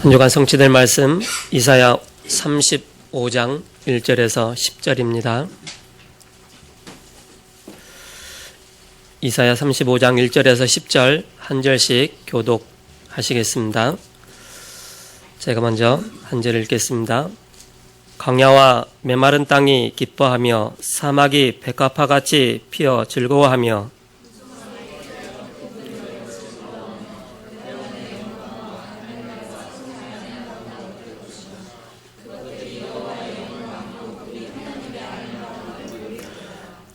한 주간 성취될 말씀 이사야 35장 1절에서 10절입니다. 이사야 35장 1절에서 10절 한 절씩 교독하시겠습니다. 제가 먼저 한 절 읽겠습니다. 광야와 메마른 땅이 기뻐하며 사막이 백합화같이 피어 즐거워하며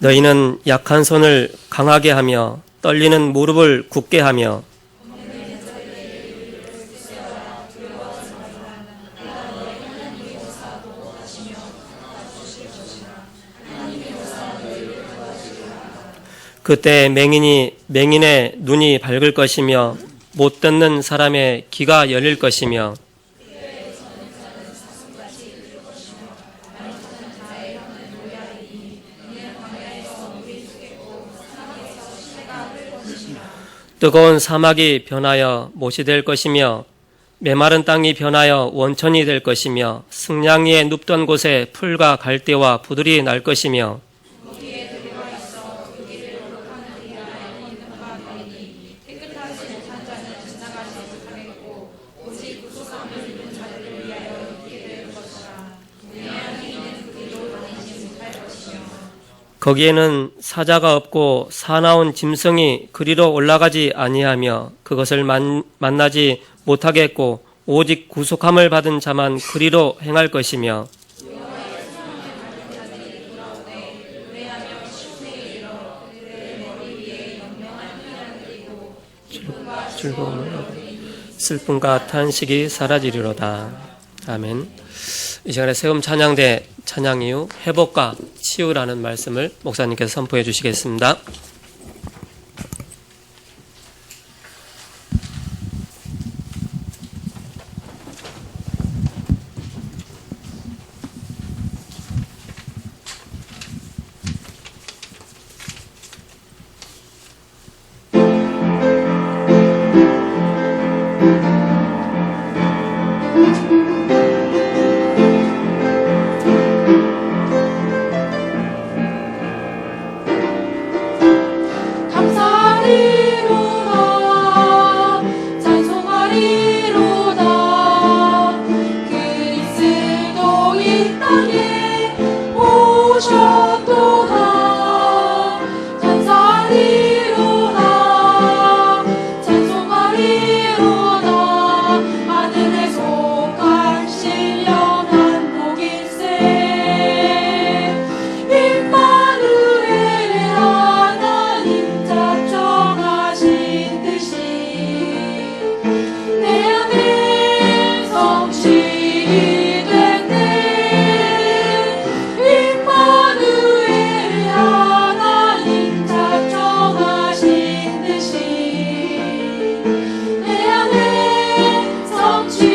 너희는 약한 손을 강하게 하며 떨리는 무릎을 굳게 하며 그때 맹인의 눈이 밝을 것이며 못 듣는 사람의 귀가 열릴 것이며 뜨거운 사막이 변하여 못이 될 것이며 메마른 땅이 변하여 원천이 될 것이며 승냥이에 눕던 곳에 풀과 갈대와 부들이 날 것이며 거기에는 사자가 없고 사나운 짐승이 그리로 올라가지 아니하며 그것을 만나지 못하겠고 오직 구속함을 받은 자만 그리로 행할 것이며 슬픔과 탄식이 사라지리로다. 아멘. 이 시간에 세움 찬양대 찬양 이후 회복과 치유라는 말씀을 목사님께서 선포해 주시겠습니다. 내 안에 성취됐네.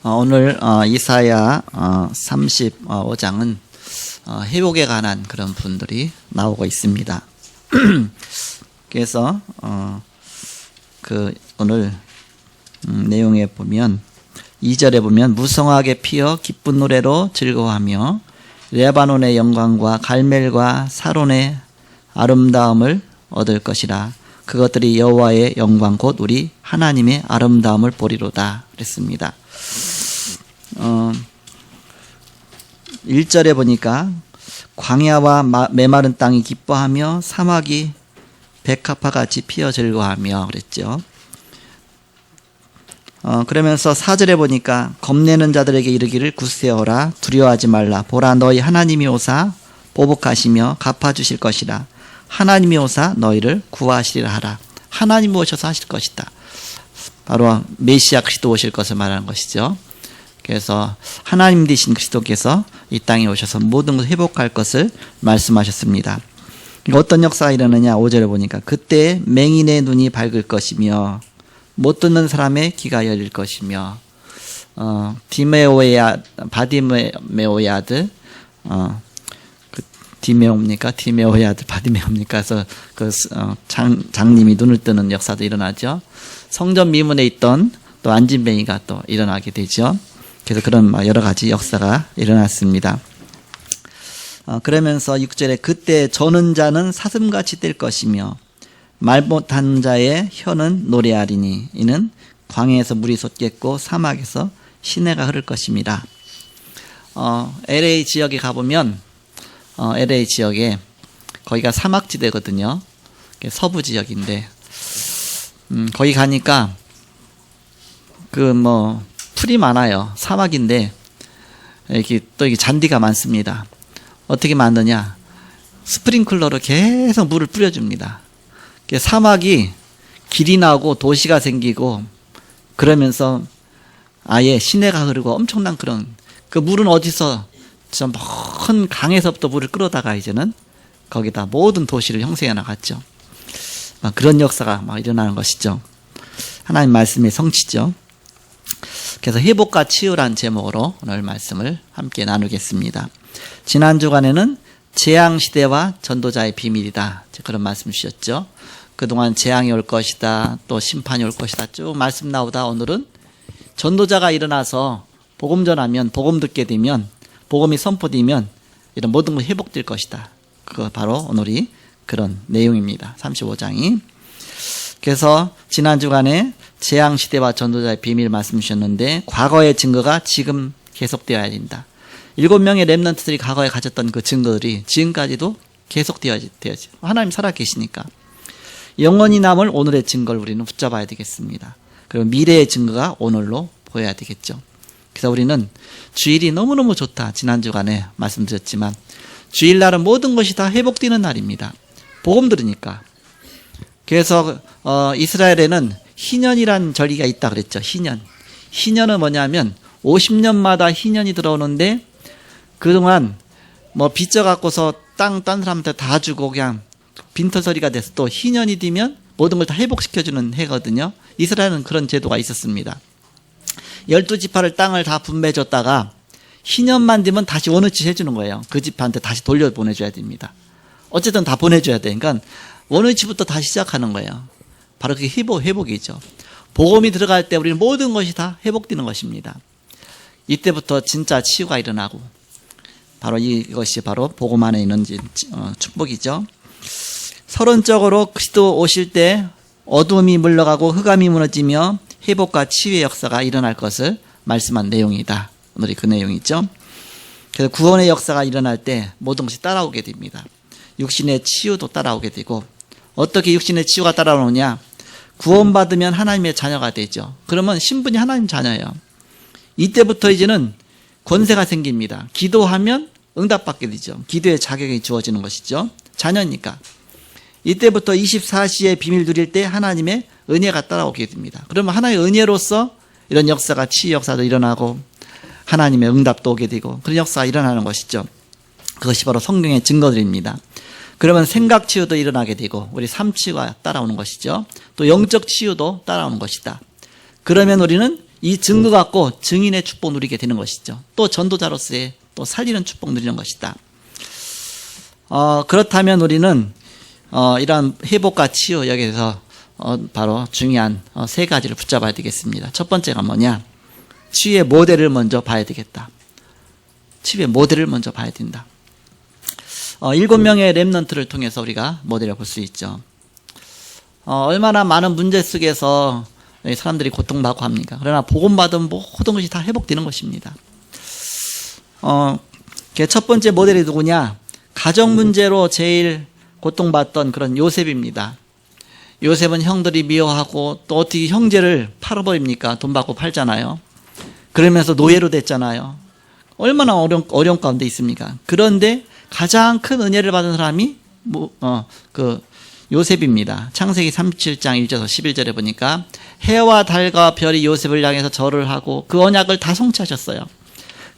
오늘 이사야 35장은 회복에 관한 그런 분들이 나오고 있습니다. 그래서 오늘 내용에 보면 2절에 보면 무성하게 피어 기쁜 노래로 즐거워하며 레바논의 영광과 갈멜과 사론의 아름다움을 얻을 것이라. 그것들이 여호와의 영광 곧 우리 하나님의 아름다움을 보리로다 그랬습니다. 1절에 보니까 광야와 메마른 땅이 기뻐하며 사막이 백합화같이 피어 즐거워하며 그랬죠. 그러면서 4절에 보니까 겁내는 자들에게 이르기를 굳세어라 두려워하지 말라. 보라 너희 하나님이 오사 보복하시며 갚아주실 것이라. 하나님이 오사 너희를 구하시리라 하라. 하나님이 오셔서 하실 것이다. 바로 메시아 그리스도 오실 것을 말하는 것이죠. 그래서 하나님 되신 그리스도께서 이 땅에 오셔서 모든 것을 회복할 것을 말씀하셨습니다. 어떤 역사가 일어나냐 5절에 보니까 그때 맹인의 눈이 밝을 것이며 못 듣는 사람의 귀가 열릴 것이며 바디메오의 아들 디메오의 아들 바디메오입니까? 그래서 장님이 눈을 뜨는 역사도 일어나죠. 성전 미문에 있던 또 안진뱅이가 또 일어나게 되죠. 그래서 그런 여러 가지 역사가 일어났습니다. 그러면서 6절에 그때 저는 자는 사슴같이 뛸 것이며 말 못한 자의 혀는 노래하리니 이는 광야에서 물이 솟겠고 사막에서 시내가 흐를 것입니다. LA 지역에 가보면 LA 지역에 거기가 사막지대거든요. 서부 지역인데 거기 가니까 풀이 많아요. 사막인데 이렇게 잔디가 많습니다. 어떻게 만드냐? 스프링클러로 계속 물을 뿌려줍니다. 사막이 길이 나고 도시가 생기고 그러면서 아예 시내가 흐르고 엄청난 그런 그 물은 어디서 저 먼 강에서부터 물을 끌어다가 이제는 거기다 모든 도시를 형성해 나갔죠. 그런 역사가 일어나는 것이죠. 하나님 말씀의 성취죠. 그래서 회복과 치유란 제목으로 오늘 말씀을 함께 나누겠습니다. 지난 주간에는 재앙시대와 전도자의 비밀이다. 그런 말씀 주셨죠. 그동안 재앙이 올 것이다. 또 심판이 올 것이다. 쭉 말씀 나오다 오늘은 전도자가 일어나서 복음 전하면 복음 듣게 되면 복음이 선포되면 이런 모든 걸 회복될 것이다. 그거 바로 오늘이 그런 내용입니다. 35장이. 그래서 지난 주간에 재앙시대와 전도자의 비밀 말씀 주셨는데 과거의 증거가 지금 계속되어야 된다. 7명의 렘넌트들이 과거에 가졌던 그 증거들이 지금까지도 계속되어야지. 하나님 살아계시니까. 영원히 남을 오늘의 증거를 우리는 붙잡아야 되겠습니다. 그리고 미래의 증거가 오늘로 보여야 되겠죠. 그래서 우리는 주일이 너무너무 좋다. 지난 주간에 말씀드렸지만 주일날은 모든 것이 다 회복되는 날입니다. 복음 들으니까. 그래서 이스라엘에는 희년이란 절기가 있다 그랬죠. 희년. 희년은 뭐냐면 50년마다 희년이 들어오는데 그동안 빚져갖고서 딴 사람한테 다 주고 그냥 빈터서리가 돼서 또 희년이 되면 모든 걸 다 회복시켜주는 해거든요. 이스라엘은 그런 제도가 있었습니다. 12지파를 땅을 다 분배해줬다가 희년만 되면 다시 원위치 해주는 거예요. 그 지파한테 다시 돌려보내줘야 됩니다. 어쨌든 다 보내줘야 돼. 그러니까 원위치부터 다시 시작하는 거예요. 바로 그게 회복이죠. 복음이 들어갈 때 우리는 모든 것이 다 회복되는 것입니다. 이때부터 진짜 치유가 일어나고 바로 이것이 바로 복음 안에 있는 축복이죠. 서론적으로 그리스도 오실 때 어두움이 물러가고 흑암이 무너지며 회복과 치유의 역사가 일어날 것을 말씀한 내용이다. 오늘이 그 내용이죠. 그래서 구원의 역사가 일어날 때 모든 것이 따라오게 됩니다. 육신의 치유도 따라오게 되고 어떻게 육신의 치유가 따라오느냐? 구원받으면 하나님의 자녀가 되죠. 그러면 신분이 하나님 자녀예요. 이때부터 이제는 권세가 생깁니다. 기도하면 응답받게 되죠. 기도의 자격이 주어지는 것이죠. 자녀니까. 이때부터 24시의 비밀 누릴 때 하나님의 은혜가 따라오게 됩니다. 그러면 하나님의 은혜로서 이런 역사가 치유 역사도 일어나고 하나님의 응답도 오게 되고 그런 역사가 일어나는 것이죠. 그것이 바로 성경의 증거들입니다. 그러면 생각 치유도 일어나게 되고 우리 삶 치유가 따라오는 것이죠. 또 영적 치유도 따라오는 것이다. 그러면 우리는 이 증거 갖고 증인의 축복 누리게 되는 것이죠. 또 전도자로서의 또 살리는 축복 누리는 것이다. 그렇다면 우리는 이러한 회복과 치유 여기에서 바로 중요한 세 가지를 붙잡아야 되겠습니다. 첫 번째가 뭐냐? 치유의 모델을 먼저 봐야 되겠다. 치유의 모델을 먼저 봐야 된다. 7명의 렘넌트를 통해서 우리가 모델을 볼 수 있죠. 얼마나 많은 문제 속에서 사람들이 고통받고 합니까? 그러나 복음받은 모든 것이 다 회복되는 것입니다. 첫 번째 모델이 누구냐? 가정 문제로 제일 고통받던 그런 요셉입니다. 요셉은 형들이 미워하고 또 어떻게 형제를 팔아버립니까? 돈 받고 팔잖아요. 그러면서 노예로 됐잖아요. 얼마나 어려운 가운데 있습니까? 그런데 가장 큰 은혜를 받은 사람이 요셉입니다. 창세기 37장 1절에서 11절에 보니까 해와 달과 별이 요셉을 향해서 절을 하고 그 언약을 다 성취하셨어요.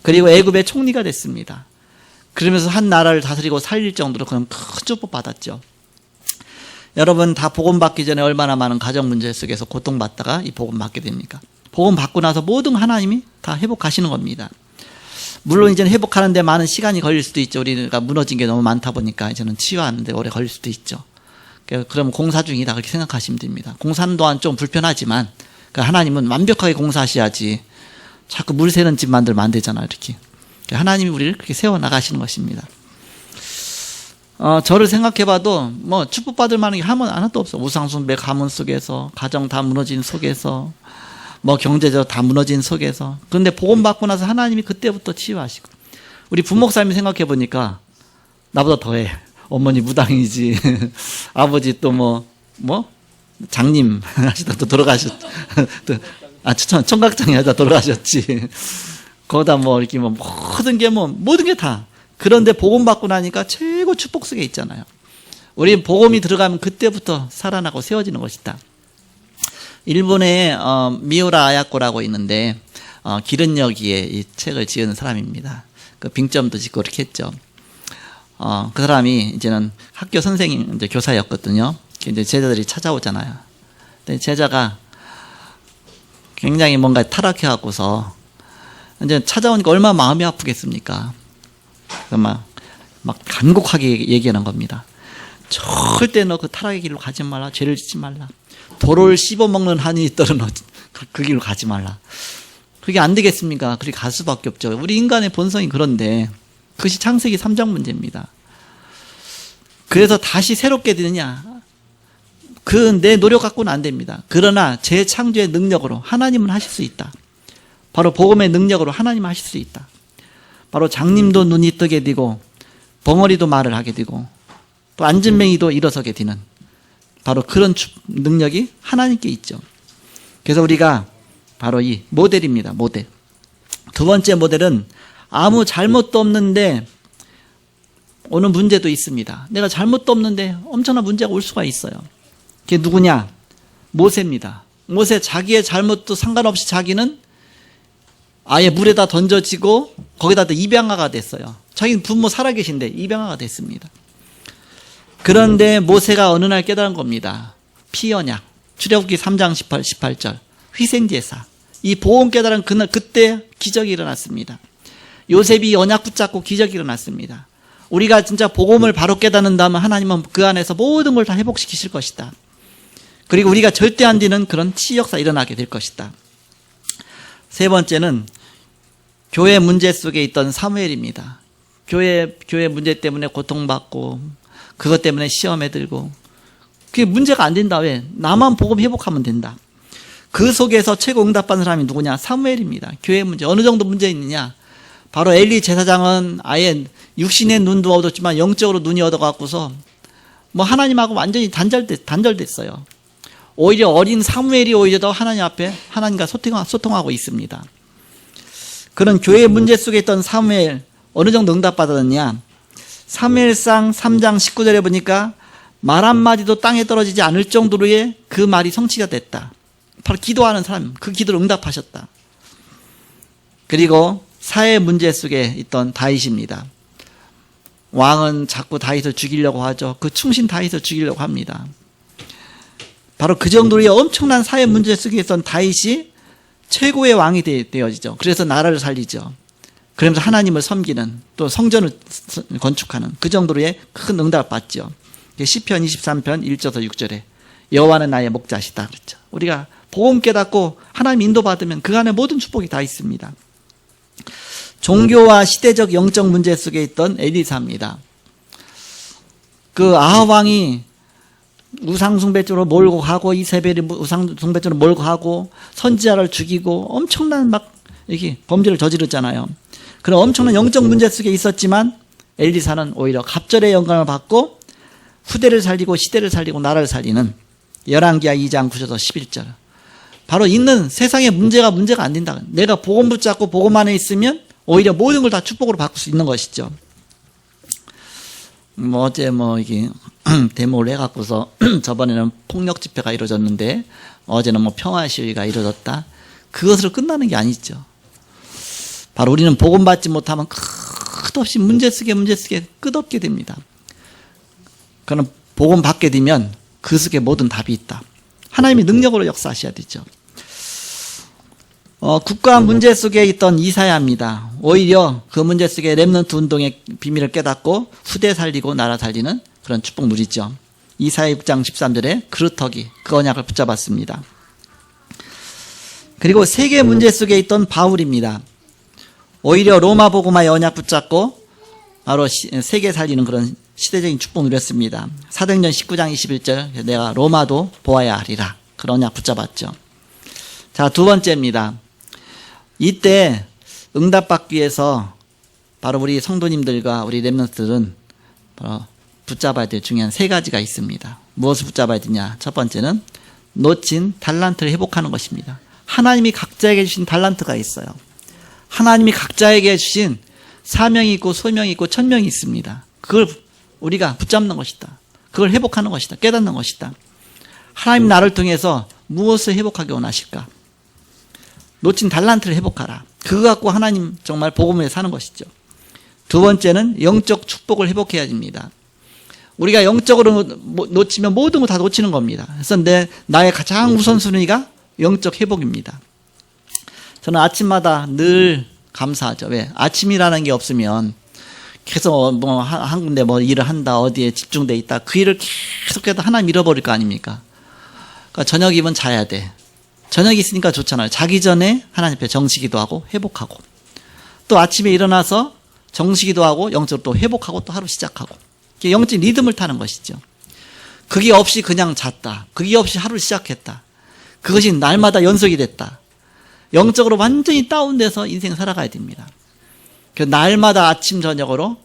그리고 애굽의 총리가 됐습니다. 그러면서 한 나라를 다스리고 살릴 정도로 그런 큰 축복 받았죠. 여러분 다 복음 받기 전에 얼마나 많은 가정 문제 속에서 고통받다가 이 복음 받게 됩니까? 복음 받고 나서 모든 하나님이 다 회복하시는 겁니다. 물론 이제는 회복하는데 많은 시간이 걸릴 수도 있죠. 우리가 무너진 게 너무 많다 보니까 이제는 치유하는데 오래 걸릴 수도 있죠. 그럼 공사 중이다 그렇게 생각하시면 됩니다. 공사는 또한 좀 불편하지만 하나님은 완벽하게 공사하셔야지 자꾸 물 새는 집 만들면 안 되잖아요. 이렇게 하나님이 우리를 그렇게 세워나가시는 것입니다. 저를 생각해봐도 뭐 축복받을 만한 게 하나도 없어. 우상숭배 가문 속에서 가정 다 무너진 속에서 뭐 경제적으로 다 무너진 속에서. 그런데 복음 받고 나서 하나님이 그때부터 치유하시고 우리 부목사님이 생각해보니까 나보다 더해. 어머니 무당이지 아버지 또 뭐 장님 하시다 또 돌아가셨 청각장이 하다 돌아가셨지. 거기다 뭐 이렇게 뭐 모든 게 다. 그런데 복음 받고 나니까 최고 축복 속에 있잖아요. 우리 복음이 들어가면 그때부터 살아나고 세워지는 것이다. 일본에 미우라 아야코라고 있는데 기른여기에 이 책을 지은 사람입니다. 그 빙점도 짓고 이렇게 했죠. 그 사람이 이제는 학교 선생님, 이제 교사였거든요. 이제 제자들이 찾아오잖아요. 근데 제자가 굉장히 뭔가 타락해갖고서 이제 찾아오니까 얼마나 마음이 아프겠습니까? 막 간곡하게 얘기하는 겁니다. 절대 너 그 타락의 길로 가지 말라. 죄를 짓지 말라. 돌을 씹어먹는 한이 있더라도 그 길로 가지 말라. 그게 안 되겠습니까? 그렇게 갈 수밖에 없죠. 우리 인간의 본성이 그런데 그것이 창세기 3장 문제입니다. 그래서 다시 새롭게 되느냐? 내 노력 갖고는 안 됩니다. 그러나 재창조의 능력으로 하나님은 하실 수 있다. 바로 복음의 능력으로 하나님은 하실 수 있다. 바로 장님도 눈이 뜨게 되고 벙어리도 말을 하게 되고 또 안진뱅이도 일어서게 되는 바로 그런 능력이 하나님께 있죠. 그래서 우리가 바로 이 모델입니다. 모델. 두 번째 모델은 아무 잘못도 없는데 오는 문제도 있습니다. 내가 잘못도 없는데 엄청난 문제가 올 수가 있어요. 그게 누구냐? 모세입니다. 모세 자기의 잘못도 상관없이 자기는 아예 물에다 던져지고 거기다 입양아가 됐어요. 자기는 부모 살아계신데 입양아가 됐습니다. 그런데 모세가 어느 날 깨달은 겁니다. 피언약. 출애굽기 3장 18절. 희생제사. 이 보험 깨달은 그때 기적이 일어났습니다. 요셉이 언약 붙잡고 기적이 일어났습니다. 우리가 진짜 복음을 바로 깨닫는다면 하나님은 그 안에서 모든 걸 다 회복시키실 것이다. 그리고 우리가 절대 안 되는 그런 치유 역사 일어나게 될 것이다. 세 번째는 교회 문제 속에 있던 사무엘입니다. 교회 문제 때문에 고통받고 그것 때문에 시험에 들고 그게 문제가 안 된다. 왜? 나만 복음 회복하면 된다. 그 속에서 최고 응답받는 사람이 누구냐? 사무엘입니다. 교회 문제. 어느 정도 문제 있느냐? 바로 엘리 제사장은 아예 육신의 눈도 얻었지만 영적으로 눈이 얻어갖고서 뭐 하나님하고 완전히 단절됐어요. 오히려 어린 사무엘이 오히려 더 하나님 앞에 하나님과 소통하고 있습니다. 그런 교회 문제 속에 있던 사무엘 어느 정도 응답받았느냐? 사무엘상 3장 19절에 보니까 말 한마디도 땅에 떨어지지 않을 정도로의 그 말이 성취가 됐다. 바로 기도하는 사람, 그 기도를 응답하셨다. 그리고 사회 문제 속에 있던 다윗입니다. 왕은 자꾸 다윗을 죽이려고 하죠. 그 충신 다윗을 죽이려고 합니다. 바로 그 정도의 엄청난 사회 문제 속에 있던 다윗이 최고의 왕이 되어지죠. 그래서 나라를 살리죠. 그러면서 하나님을 섬기는, 또 성전을 건축하는 그 정도로의 큰 응답을 받죠. 시편 23편 1절에서 6절에 여호와는 나의 목자시다 그랬죠. 우리가 복음 깨닫고 하나님 인도받으면 그 안에 모든 축복이 다 있습니다. 종교와 시대적 영적 문제 속에 있던 엘리사입니다. 그 아합 왕이 우상숭배 쪽으로 몰고 가고, 이세벨이 우상숭배 쪽으로 몰고 가고, 선지자를 죽이고 엄청난 막 이렇게 범죄를 저지르잖아요. 그런 엄청난 영적 문제 속에 있었지만 엘리사는 오히려 갑절의 영광을 받고 후대를 살리고 시대를 살리고 나라를 살리는 열왕기하 2장 9절에서 11절. 바로 있는 세상의 문제가 안 된다. 내가 복음 붙잡고 복음 안에 있으면 오히려 모든 걸 다 축복으로 바꿀 수 있는 것이죠. 어제 이게 데모를 해갖고서 저번에는 폭력 집회가 이루어졌는데 어제는 평화 시위가 이루어졌다. 그것으로 끝나는 게 아니죠. 바로 우리는 복음 받지 못하면 끝없이 문제 속에 끝없게 됩니다. 그럼 복음 받게 되면 그 속에 모든 답이 있다. 하나님이 능력으로 역사하셔야 되죠. 국가 문제 속에 있던 이사야입니다. 오히려 그 문제 속에 렘넌트 운동의 비밀을 깨닫고 후대 살리고 나라 살리는 그런 축복 누리죠. 이사야 6장 13절에 그루터기 그 언약을 붙잡았습니다. 그리고 세계 문제 속에 있던 바울입니다. 오히려 로마 복음화의 언약 붙잡고 바로 세계 살리는 그런 시대적인 축복 누렸습니다. 사도행전 19장 21절 내가 로마도 보아야 하리라. 그런 언약 붙잡았죠. 자, 두 번째입니다. 이때 응답받기 위해서 바로 우리 성도님들과 우리 렘넌트들은 바로 붙잡아야 될 중요한 세 가지가 있습니다. 무엇을 붙잡아야 되냐? 첫 번째는 놓친 달란트를 회복하는 것입니다. 하나님이 각자에게 주신 달란트가 있어요. 하나님이 각자에게 주신 사명이 있고 소명이 있고 천명이 있습니다. 그걸 우리가 붙잡는 것이다. 그걸 회복하는 것이다. 깨닫는 것이다. 하나님 나를 통해서 무엇을 회복하기 원하실까? 놓친 달란트를 회복하라. 그거 갖고 하나님 정말 복음에 사는 것이죠. 두 번째는 영적 축복을 회복해야 됩니다. 우리가 영적으로 놓치면 모든 거 다 놓치는 겁니다. 그래서 나의 가장 우선순위가 영적 회복입니다. 저는 아침마다 늘 감사하죠. 왜? 아침이라는 게 없으면 계속 한 군데 일을 한다, 어디에 집중돼 있다. 그 일을 계속해도 하나님 잃어버릴 거 아닙니까? 그러니까 저녁이면 자야 돼. 저녁이 있으니까 좋잖아요. 자기 전에 하나님 앞에 정시기도 하고 회복하고, 또 아침에 일어나서 정시기도 하고 영적으로 또 회복하고 또 하루 시작하고, 영적 리듬을 타는 것이죠. 그게 없이 그냥 잤다. 그게 없이 하루를 시작했다. 그것이 날마다 연속이 됐다. 영적으로 완전히 다운돼서 인생 살아가야 됩니다. 날마다 아침 저녁으로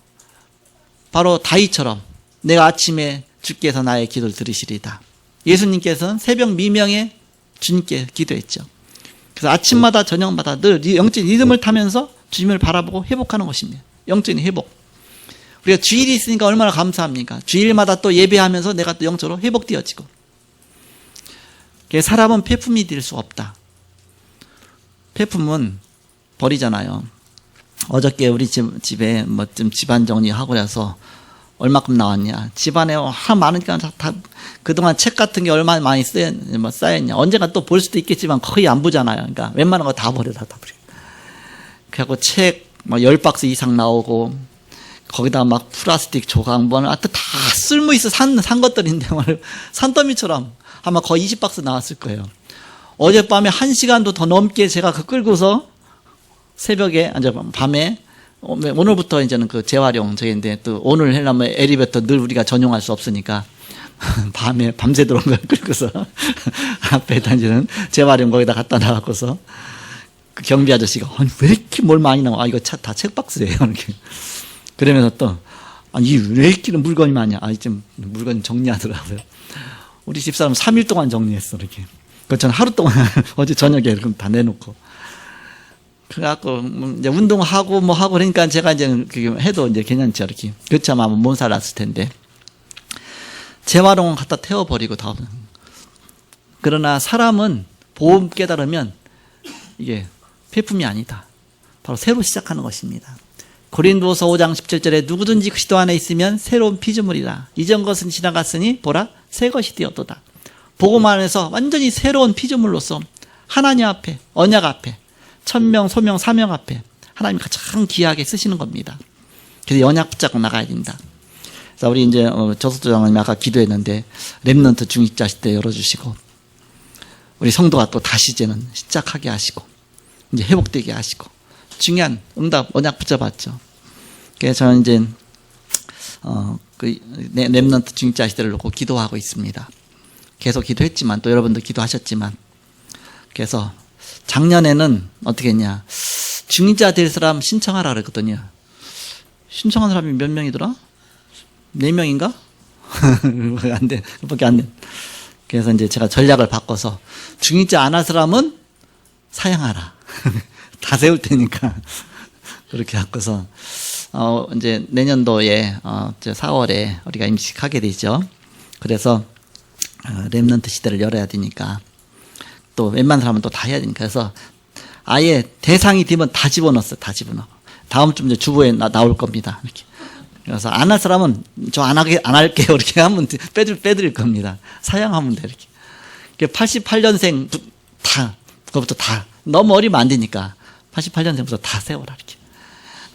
바로 다윗처럼 내가 아침에 주께서 나의 기도를 들으시리다. 예수님께서는 새벽 미명에 주님께 기도했죠. 그래서 아침마다 저녁마다 늘 영적 리듬을 타면서 주님을 바라보고 회복하는 것입니다. 영적인 회복. 우리가 주일이 있으니까 얼마나 감사합니까? 주일마다 또 예배하면서 내가 또 영적으로 회복되어지고. 사람은 폐품이 될 수 없다. 폐품은 버리잖아요. 어저께 우리 집에 좀 집안 정리하고 나서 얼마큼 나왔냐. 집안에 많으니까 다 그동안 책 같은 게 얼마나 많이 쌓였냐. 언젠가 또 볼 수도 있겠지만 거의 안 보잖아요. 그러니까 웬만한 거 다 버려. 그래갖고 책 10박스 이상 나오고, 거기다 막 플라스틱 조각, 하여튼 다 쓸모 있어 산 것들인데, 산더미처럼 아마 거의 20박스 나왔을 거예요. 어젯밤에 1시간도 더 넘게 제가 끌고서 새벽에, 밤에, 오늘부터 이제는 그 재활용 저기인데, 또 오늘 하려면 엘리베이터 늘 우리가 전용할 수 없으니까, 밤새도록 걸 끌고서, 앞에 다니는 재활용 거기다 갖다 놔갖고서, 그 경비 아저씨가, 왜 이렇게 뭘 많이 나와? 이거 다 책박스예요. 이렇게. 그러면서 또, 왜 이렇게 물건이 많냐? 좀 물건 정리하더라고요. 우리 집사람 3일 동안 정리했어, 이렇게. 저는 하루 동안, 어제 저녁에 이렇게 다 내놓고. 그래갖고, 이제 운동하고 하고 그러니까 제가 이제 해도 이제 괜찮죠, 이렇게. 그렇지 않으면 못 살았을 텐데. 재활용을 갖다 태워버리고 다. 그러나 사람은 보험 깨달으면 이게 폐품이 아니다. 바로 새로 시작하는 것입니다. 고린도서 5장 17절에 누구든지 그리스도 안에 있으면 새로운 피조물이라. 이전 것은 지나갔으니 보라 새 것이 되었도다. 복음 안에서 완전히 새로운 피조물로서 하나님 앞에, 언약 앞에, 천명, 소명, 사명 앞에 하나님이 가장 귀하게 쓰시는 겁니다. 그래서 언약 붙잡고 나가야 된다. 자, 우리 이제 저수도 장로님 아까 기도했는데 렘넌트 중직자 시대 열어주시고 우리 성도가 또 다시 이제는 시작하게 하시고 이제 회복되게 하시고 중요한 응답 언약 붙잡았죠. 그래서 저는 이제 그 렘넌트 중직자 시대를 놓고 기도하고 있습니다. 계속 기도했지만 또 여러분도 기도하셨지만 그래서 작년에는 어떻게 했냐 중직자 될 사람 신청하라 그랬거든요. 신청한 사람이 몇 명이더라? 4명인가? 안 돼. 그밖에 안 돼. 그래서 이제 제가 전략을 바꿔서 중직자 안 할 사람은 사양하라. 다 세울 테니까. 그렇게 바꿔서 이제 내년도에 4월에 우리가 임직하게 되죠. 그래서 렘넌트 시대를 열어야 되니까 또 웬만한 사람은 또 다 해야 되니까 그래서 아예 대상이 되면 다 집어넣었어요. 다 집어넣어. 다음 주 이제 주보에 나올 겁니다. 이렇게. 그래서 안 할 사람은 저 안 할게요. 이렇게 하면 빼드릴 겁니다. 사양하면 돼. 이렇게. 88년생 다, 그것부터 다. 너무 어리면 안 되니까. 88년생부터 다 세워라. 이렇게.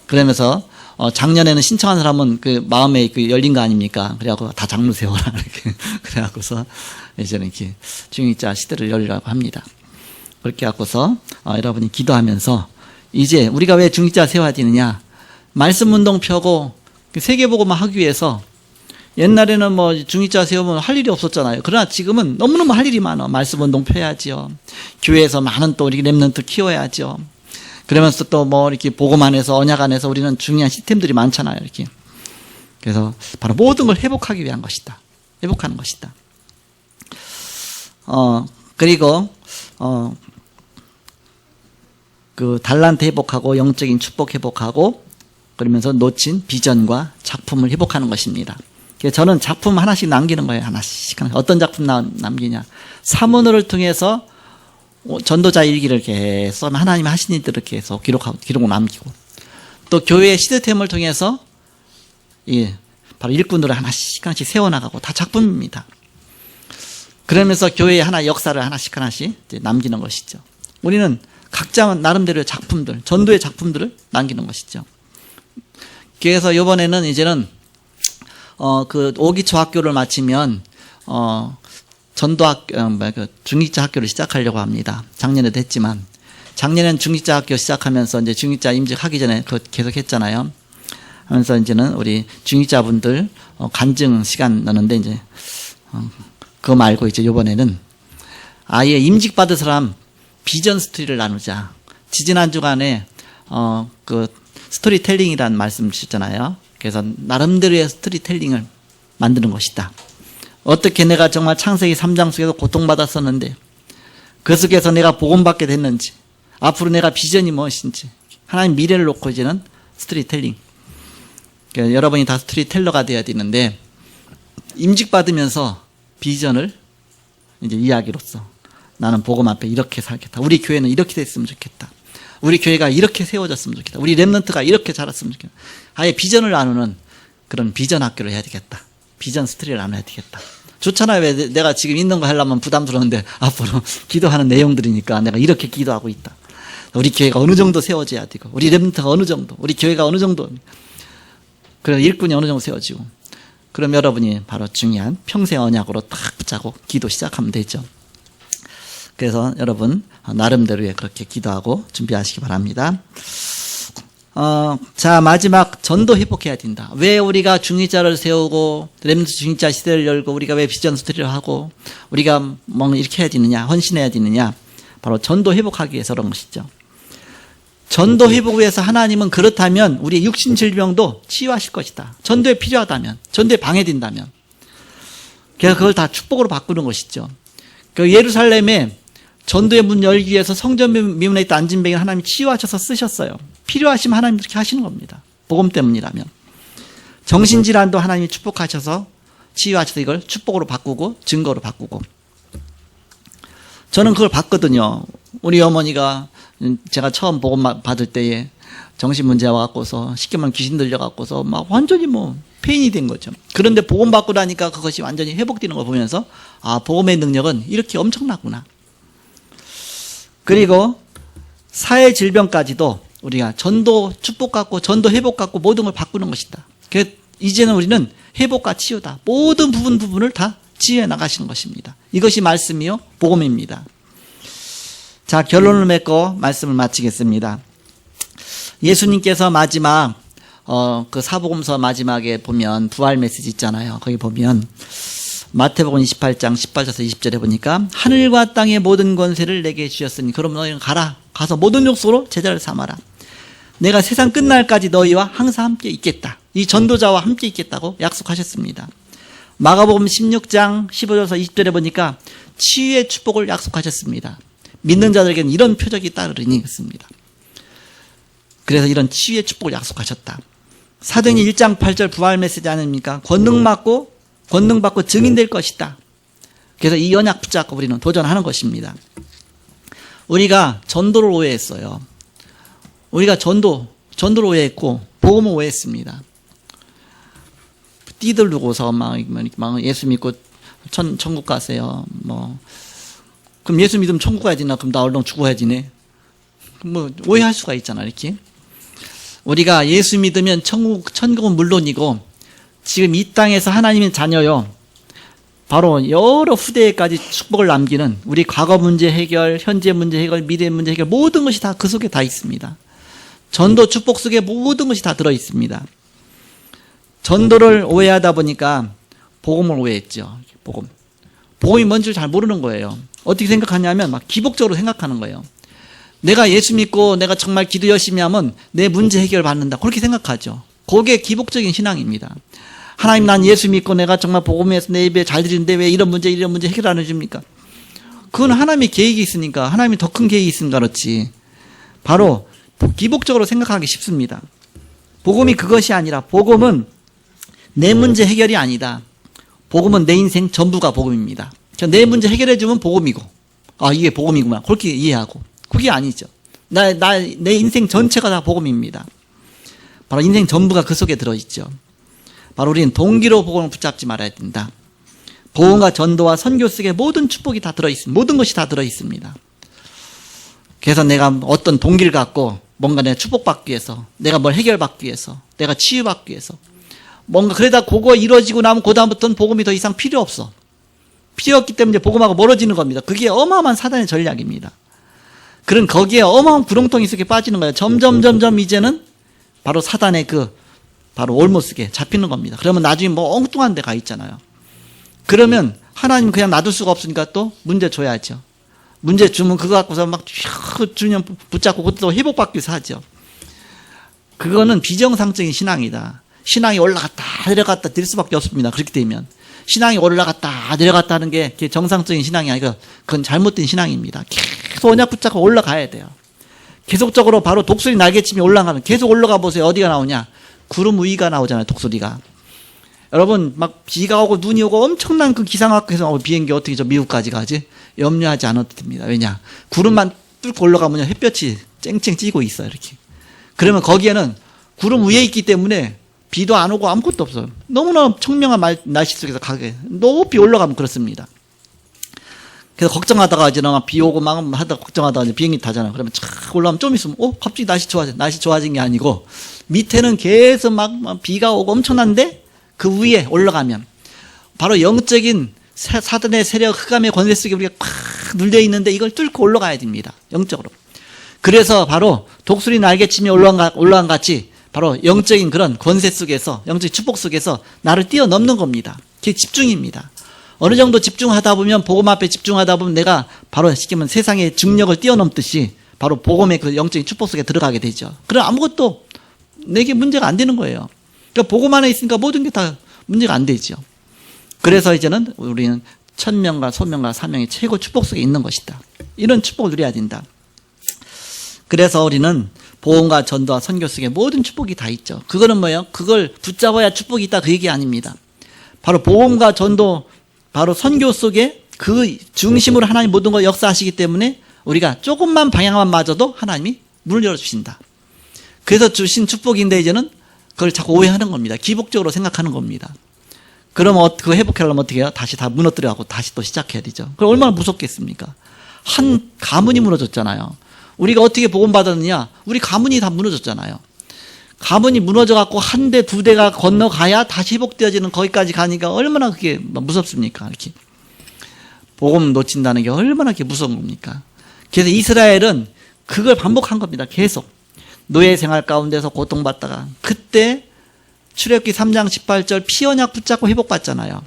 그러면서, 작년에는 신청한 사람은 그 마음에 그 열린 거 아닙니까? 그래갖고 다 장로 세워라. 이렇게. 그래갖고서 이제는 이렇게 중직자 시대를 열리라고 합니다. 그렇게 갖고서, 여러분이 기도하면서 이제 우리가 왜 중직자 세워야 되느냐? 말씀 운동 펴고 세계복음만 하기 위해서 옛날에는 뭐 중직자 세우면 할 일이 없었잖아요. 그러나 지금은 너무너무 할 일이 많아. 말씀 운동 펴야지요. 교회에서 많은 또 우리 렘넌트 키워야죠. 그러면서 또 뭐 이렇게 복음 안에서 언약 안에서 우리는 중요한 시스템들이 많잖아요. 이렇게. 그래서 바로 모든 걸 회복하기 위한 것이다. 회복하는 것이다. 그리고 그 달란트 회복하고 영적인 축복 회복하고 그러면서 놓친 비전과 작품을 회복하는 것입니다. 그래서 저는 작품 하나씩 남기는 거예요. 하나씩. 어떤 작품 남기냐. 사문을 통해서 전도자 일기를 계속 하나님 하신 일들을 계속 기록을 남기고 또 교회의 시스템을 통해서 바로 일꾼들을 하나씩 세워나가고 다 작품입니다. 그러면서 교회의 하나 역사를 하나씩 이제 남기는 것이죠. 우리는 각자 나름대로의 작품들, 전도의 작품들을 남기는 것이죠. 그래서 이번에는 이제는 그 5기초 학교를 마치면 중직자 학교를 시작하려고 합니다. 작년에도 했지만 작년엔 중직자 학교 시작하면서 이제 중직자 임직하기 전에 그거 계속 했잖아요. 하면서 이제는 우리 중직자분들 간증 시간 나는데 이제 그거 말고 이제 이번에는 아예 임직 받은 사람 비전 스토리를 나누자. 지지난 주간에 그 스토리텔링이라는 말씀 주셨잖아요. 그래서 나름대로의 스토리텔링을 만드는 것이다. 어떻게 내가 정말 창세기 3장 속에서 고통받았었는데 그 속에서 내가 복음받게 됐는지 앞으로 내가 비전이 무엇인지 하나님 미래를 놓고 이제는 스토리텔링. 그러니까 여러분이 다 스토리텔러가 돼야 되는데 임직받으면서 비전을 이제 이야기로서 나는 복음 앞에 이렇게 살겠다. 우리 교회는 이렇게 됐으면 좋겠다. 우리 교회가 이렇게 세워졌으면 좋겠다. 우리 렘넌트가 이렇게 자랐으면 좋겠다. 아예 비전을 나누는 그런 비전 학교를 해야 되겠다. 비전 스토리를 나눠야 되겠다. 좋잖아요. 왜 내가 지금 있는 거 하려면 부담스러운데 앞으로 기도하는 내용들이니까 내가 이렇게 기도하고 있다. 우리 교회가 어느 정도 세워져야 되고 우리 렘넌트가 어느 정도 우리 교회가 어느 정도 그런 일꾼이 어느 정도 세워지고 그럼 여러분이 바로 중요한 평생 언약으로 딱 붙잡고 기도 시작하면 되죠. 그래서 여러분 나름대로의 그렇게 기도하고 준비하시기 바랍니다. 자, 마지막 전도 회복해야 된다. 왜 우리가 중직자를 세우고 렘넌트 중직자 시대를 열고 우리가 왜 비전 스토리를 하고 우리가 뭐 이렇게 해야 되느냐 헌신해야 되느냐 바로 전도 회복하기 위해서 그런 것이죠. 전도 회복을 위해서 하나님은 그렇다면 우리의 육신 질병도 치유하실 것이다. 전도에 필요하다면 전도에 방해된다면 그래서 그걸 다 축복으로 바꾸는 것이죠. 그 예루살렘에 전도의 문 열기 위해서 성전 미문에 있던 안진뱅이를 하나님이 치유하셔서 쓰셨어요. 필요하시면 하나님 그렇게 하시는 겁니다. 복음 때문이라면. 정신질환도 하나님이 축복하셔서 치유하셔서 이걸 축복으로 바꾸고 증거로 바꾸고. 저는 그걸 봤거든요. 우리 어머니가 제가 처음 복음 받을 때에 정신문제 와갖고서 쉽게 말하면 귀신 들려갖고서 막 완전히 뭐 페인이 된 거죠. 그런데 복음 받고 나니까 그것이 완전히 회복되는 걸 보면서 아, 복음의 능력은 이렇게 엄청나구나. 그리고 사회 질병까지도 우리가 전도 축복 갖고 전도 회복 갖고 모든 걸 바꾸는 것이다. 그래서 이제는 우리는 회복과 치유다. 모든 부분을 다 치유해 나가시는 것입니다. 이것이 말씀이요 복음입니다. 자, 결론을 맺고 말씀을 마치겠습니다. 예수님께서 마지막 그 사복음서 마지막에 보면 부활 메시지 있잖아요. 거기 보면 마태복음 28장 18절에서 20절에 보니까 하늘과 땅의 모든 권세를 내게 주셨으니 그러면 너희는 가서 모든 족속으로 제자를 삼아라. 내가 세상 끝날까지 너희와 항상 함께 있겠다. 이 전도자와 함께 있겠다고 약속하셨습니다. 마가복음 16장 15절에서 20절에 보니까 치유의 축복을 약속하셨습니다. 믿는 자들에게는 이런 표적이 따르리니 그렇습니다. 그래서 이런 치유의 축복을 약속하셨다. 사도행전 1장 8절 부활 메시지 아닙니까? 권능 받고 증인될 것이다. 그래서 이 언약 붙잡고 우리는 도전하는 것입니다. 우리가 전도를 오해했어요. 우리가 전도를 오해했고 복음을 오해했습니다. 띠들르고서 막 예수 믿고 천국 가세요. 그럼 예수 믿으면 천국 가야 되나? 그럼 나 얼른 죽어야 지네. 오해할 수가 있잖아, 이렇게. 우리가 예수 믿으면 천국은 물론이고 지금 이 땅에서 하나님의 자녀요. 바로 여러 후대까지 축복을 남기는 우리 과거 문제 해결, 현재 문제 해결, 미래 문제 해결 모든 것이 다 그 속에 다 있습니다. 전도 축복 속에 모든 것이 다 들어 있습니다. 전도를 오해하다 보니까 복음을 오해했죠. 복음이 뭔지 잘 모르는 거예요. 어떻게 생각하냐면 막 기복적으로 생각하는 거예요. 내가 예수 믿고 내가 정말 기도 열심히 하면 내 문제 해결 받는다. 그렇게 생각하죠. 그게 기복적인 신앙입니다. 하나님 난 예수 믿고 내가 정말 복음에서 내 예배 잘 드리는데 왜 이런 문제 해결 안 해줍니까? 그건 하나님의 계획이 있으니까 하나님이 더 큰 계획이 있으니까 그렇지. 바로 기복적으로 생각하기 쉽습니다. 복음이 그것이 아니라 복음은 내 문제 해결이 아니다. 복음은 내 인생 전부가 복음입니다. 내 문제 해결해주면 복음이고 이게 복음이구나. 그렇게 이해하고 그게 아니죠. 내 인생 전체가 다 복음입니다. 바로 인생 전부가 그 속에 들어있죠. 바로 우리는 동기로 복음을 붙잡지 말아야 된다. 복음과 전도와 선교 속에 모든 축복이 다 들어있습니다. 모든 것이 다 들어있습니다. 그래서 내가 어떤 동기를 갖고 뭔가 내가 축복받기 위해서 내가 뭘 해결받기 위해서 내가 치유받기 위해서 뭔가 그러다 그거 이루어지고 나면 그 다음부터는 복음이 더 이상 필요 없어. 필요 없기 때문에 복음하고 멀어지는 겁니다. 그게 어마어마한 사단의 전략입니다. 그런 거기에 어마어마한 구렁텅이 속에 빠지는 거예요. 점점 이제는 바로 사단의 바로 올못쓰게 잡히는 겁니다. 그러면 나중에 엉뚱한 데 가 있잖아요. 그러면 하나님 그냥 놔둘 수가 없으니까 또 문제 줘야죠. 문제 주면 그거 갖고서 막 주년 붙잡고 그것도 회복받기 위해서 하죠. 그거는 비정상적인 신앙이다. 신앙이 올라갔다 내려갔다 될 수밖에 없습니다. 그렇게 되면 신앙이 올라갔다 내려갔다 하는 게 정상적인 신앙이 아니고 그건 잘못된 신앙입니다. 계속 언약 붙잡고 올라가야 돼요. 계속적으로 바로 독수리 날개침이 올라가면 계속 올라가 보세요. 어디가 나오냐? 구름 위가 나오잖아요. 독수리가. 여러분 막 비가 오고 눈이 오고 엄청난 그 기상학에서 비행기 어떻게 저 미국까지 가지? 염려하지 않아도 됩니다. 왜냐? 구름만 뚫고 올라가면 햇볕이 쨍쨍 찌고 있어요. 이렇게. 그러면 거기에는 구름 위에 있기 때문에 비도 안 오고 아무것도 없어요. 너무나 청명한 날씨 속에서 가게 높이 올라가면 그렇습니다. 그래서 걱정하다가 이제 비 오고 막 하다가 걱정하다가 이제 비행기 타잖아요. 그러면 촥 올라가면 좀 있으면 갑자기 날씨 좋아진 게 아니고 밑에는 계속 막 비가 오고 엄청난데 그 위에 올라가면 바로 영적인 사단의 세력 흑암의 권세 속에 우리가 꽉 눌려 있는데 이걸 뚫고 올라가야 됩니다. 영적으로. 그래서 바로 독수리 날개침이 올라간 같이 바로 영적인 그런 권세 속에서 영적인 축복 속에서 나를 뛰어넘는 겁니다. 그게 집중입니다. 어느 정도 집중하다 보면 복음 앞에 집중하다 보면 내가 바로 쉽게 말하면 세상의 중력을 뛰어넘듯이 바로 복음의 그 영적인 축복 속에 들어가게 되죠. 그럼 아무것도 내게 문제가 안 되는 거예요. 그러니까 복음 안에 있으니까 모든 게 다 문제가 안 되죠. 그래서 이제는 우리는 천명과 소명과 사명이 최고 축복 속에 있는 것이다. 이런 축복을 누려야 된다. 그래서 우리는 복음과 전도와 선교 속에 모든 축복이 다 있죠. 그거는 뭐예요? 그걸 붙잡아야 축복이 있다 그 얘기 아닙니다. 바로 복음과 전도 바로 선교 속에 그 중심으로 하나님 모든 걸 역사하시기 때문에 우리가 조금만 방향만 맞아도 하나님이 문을 열어주신다. 그래서 주신 축복인데 이제는 그걸 자꾸 오해하는 겁니다. 기복적으로 생각하는 겁니다. 그러면 그거 회복하려면 어떻게 해요? 다시 다 무너뜨려가고 다시 또 시작해야 되죠. 그럼 얼마나 무섭겠습니까? 한 가문이 무너졌잖아요. 우리가 어떻게 복음 받았느냐? 우리 가문이 다 무너졌잖아요. 가문이 무너져갖고 한 대, 두 대가 건너가야 다시 회복되어지는 거기까지 가니까 얼마나 그게 무섭습니까? 이렇게. 복음 놓친다는 게 얼마나 그게 무서운 겁니까? 그래서 이스라엘은 그걸 반복한 겁니다. 계속. 노예 생활 가운데서 고통받다가 그때 출애굽기 3장 18절 피 언약 붙잡고 회복받잖아요.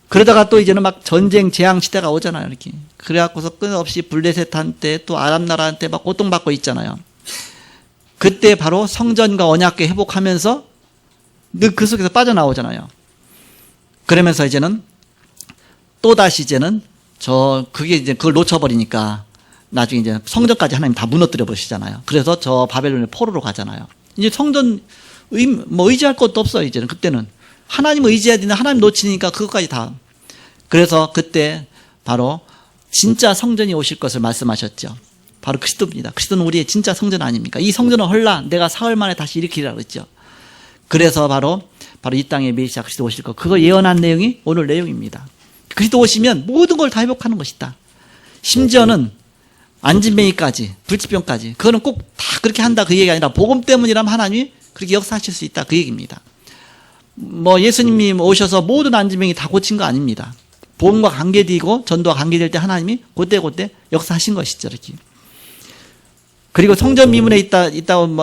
그러다가 또 이제는 막 전쟁 재앙 시대가 오잖아요. 이렇게. 그래갖고서 끊임없이 블레셋한테 또 아람 나라한테 막 고통받고 있잖아요. 그때 바로 성전과 언약궤 회복하면서 늘 그 속에서 빠져나오잖아요. 그러면서 이제는 또다시 이제는 그게 이제 그걸 놓쳐버리니까 나중에 이제 성전까지 하나님 다 무너뜨려 보시잖아요. 그래서 저 바벨론의 포로로 가잖아요. 이제 성전 의지할 것도 없어요. 이제는 그때는 하나님을 의지해야 되는데 하나님 놓치니까 그것까지 다. 그래서 그때 바로 진짜 성전이 오실 것을 말씀하셨죠. 바로 그리스도입니다. 그리스도는 우리의 진짜 성전 아닙니까? 이 성전은 헐라 내가 사흘 만에 다시 일으키리라 그랬죠. 그래서 바로 이 땅에 메시아 그리스도 오실 것, 그거 예언한 내용이 오늘 내용입니다. 그리스도 오시면 모든 걸 다 회복하는 것이다. 심지어는 안진뱅이까지, 불치병까지, 그거는 꼭 다 그렇게 한다 그 얘기가 아니라 복음 때문이라면 하나님이 그렇게 역사하실 수 있다 그 얘기입니다. 예수님이 오셔서 모든 안진뱅이 다 고친 거 아닙니다. 복음과 관계되고 전도와 관계될 때 하나님이 그때 역사하신 것이죠. 이렇게. 그리고 성전 미문에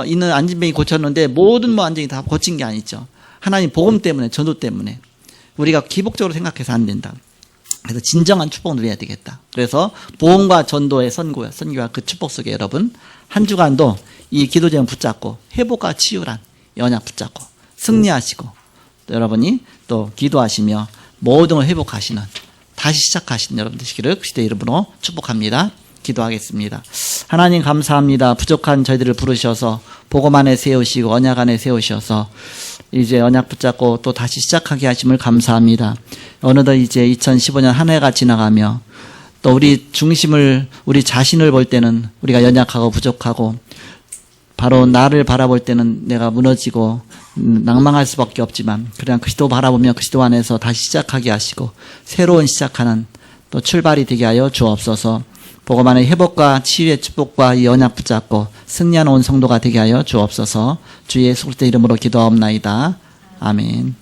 있는 안진뱅이 고쳤는데 모든 안진뱅이 다 고친 게 아니죠. 하나님 복음 때문에, 전도 때문에. 우리가 기복적으로 생각해서 안 된다. 그래서 진정한 축복을 누려야 되겠다. 그래서 복음과 전도의 선교와 그 축복 속에 여러분 한 주간도 이 기도 제목 붙잡고 회복과 치유란 언약 붙잡고 승리하시고 또 여러분이 또 기도하시며 모든 걸 회복하시는 다시 시작하시는 여러분 되시기를 그리스도의 이름으로 축복합니다. 기도하겠습니다. 하나님 감사합니다. 부족한 저희들을 부르셔서 복음 안에 세우시고 언약 안에 세우셔서 이제 언약 붙잡고 또 다시 시작하게 하심을 감사합니다. 어느덧 이제 2015년 한 해가 지나가며 또 우리 자신을 볼 때는 우리가 연약하고 부족하고 바로 나를 바라볼 때는 내가 무너지고 낭망할 수밖에 없지만 그냥 그리스도 바라보며 그리스도 안에서 다시 시작하게 하시고 새로운 시작하는 또 출발이 되게 하여 주옵소서. 복음 안에 회복과 치유의 축복과 이 언약 붙잡고 승리하는 온 성도가 되게 하여 주옵소서. 주 예수 그리스도 이름으로 기도하옵나이다. 아멘.